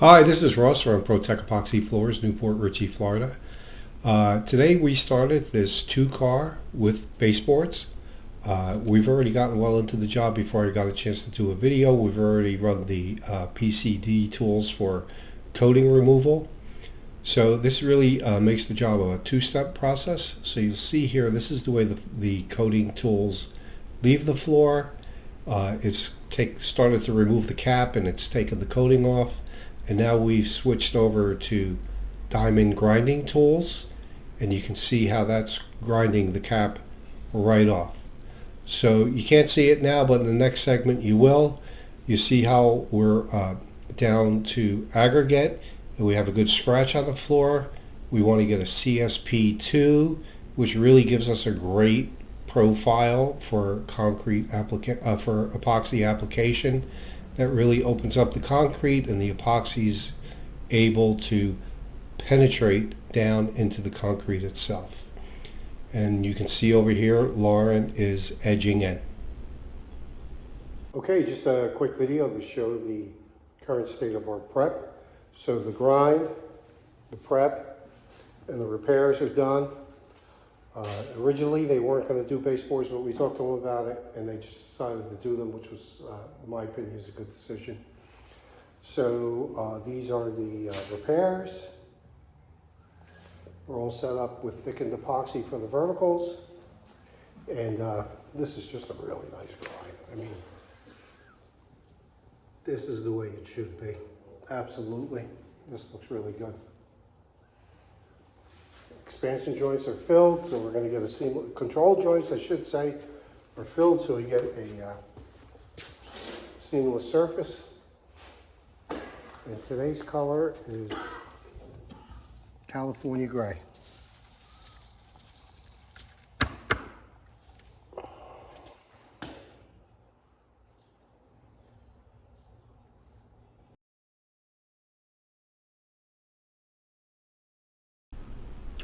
Hi, this is Ross from ProTech Epoxy Floors, Newport, Richey, Florida. Today we started this 2-car with baseboards. We've already gotten well into the job before I got a chance to do a video. We've already run the PCD tools for coating removal. So this really makes the job a 2-step process. So you'll see here, this is the way the coating tools leave the floor. It's started to remove the cap and it's taken the coating off. And now we've switched over to diamond grinding tools, and you can see how that's grinding the cap right off. So you can't see it now, but in the next segment you will. You see how we're down to aggregate, and we have a good scratch on the floor. We want to get a CSP2, which really gives us a great profile for concrete for epoxy application. That really opens up the concrete, and the epoxy's able to penetrate down into the concrete itself. And you can see over here, Lauren is edging in. Okay, just a quick video to show the current state of our prep. So the grind, the prep, and the repairs are done. Originally they weren't going to do baseboards, but we talked to them about it and they just decided to do them, which was, in my opinion, is a good decision. So these are the repairs. We're all set up with thickened epoxy for the verticals, and this is just a really nice grind. I mean, this is the way it should be. Absolutely. This looks really good. Expansion joints are filled, so we're going to get a seamless, control joints, I should say, are filled, so we get a seamless surface. And today's color is California gray.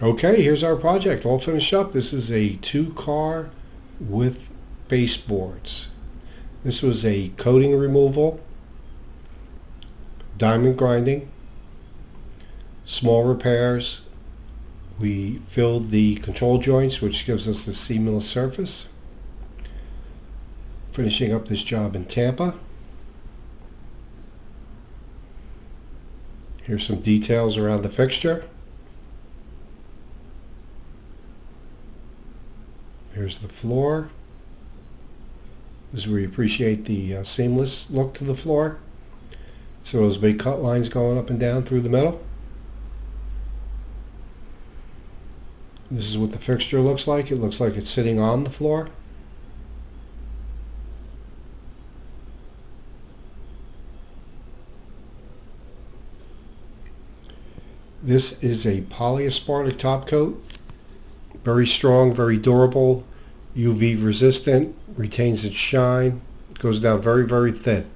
Okay, here's our project all finished up. This is a 2-car with baseboards. This was a coating removal, diamond grinding, small repairs. We filled the control joints, which gives us the seamless surface. Finishing up this job in Tampa. Here's some details around the fixture. Here's the floor. This is where we appreciate the seamless look to the floor. So those big cut lines going up and down through the middle. This is what the fixture looks like. It looks like it's sitting on the floor. This is a polyaspartic top coat. Very strong, very durable, UV resistant, retains its shine, goes down very, very thin.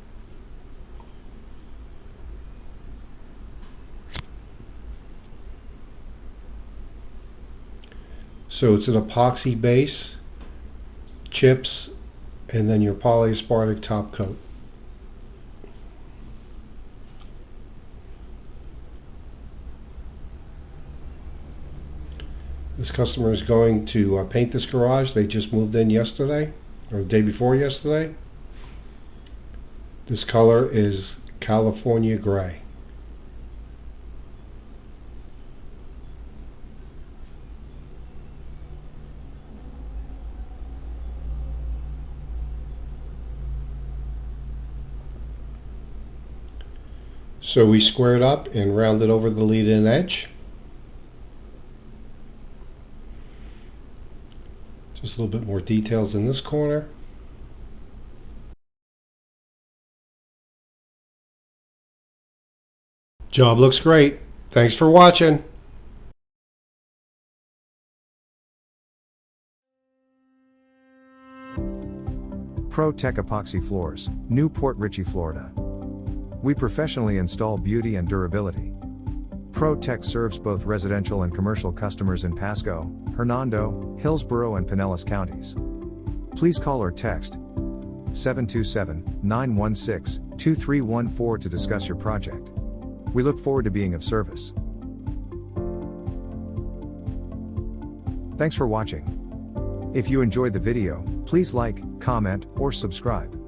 So it's an epoxy base, chips, and then your polyaspartic top coat. This customer is going to paint this garage. They just moved in yesterday, or the day before yesterday. This color is California gray. So we squared up and rounded over the lead-in edge. Just a little bit more details in this corner. Job looks great. Thanks for watching. ProTech Epoxy Floors, Newport, Richey, Florida. We professionally install beauty and durability. ProTech serves both residential and commercial customers in Pasco, Hernando, Hillsborough and Pinellas counties. Please call or text 727-916-2314 to discuss your project. We look forward to being of service. Thanks for watching. If you enjoyed the video, please like, comment, or subscribe.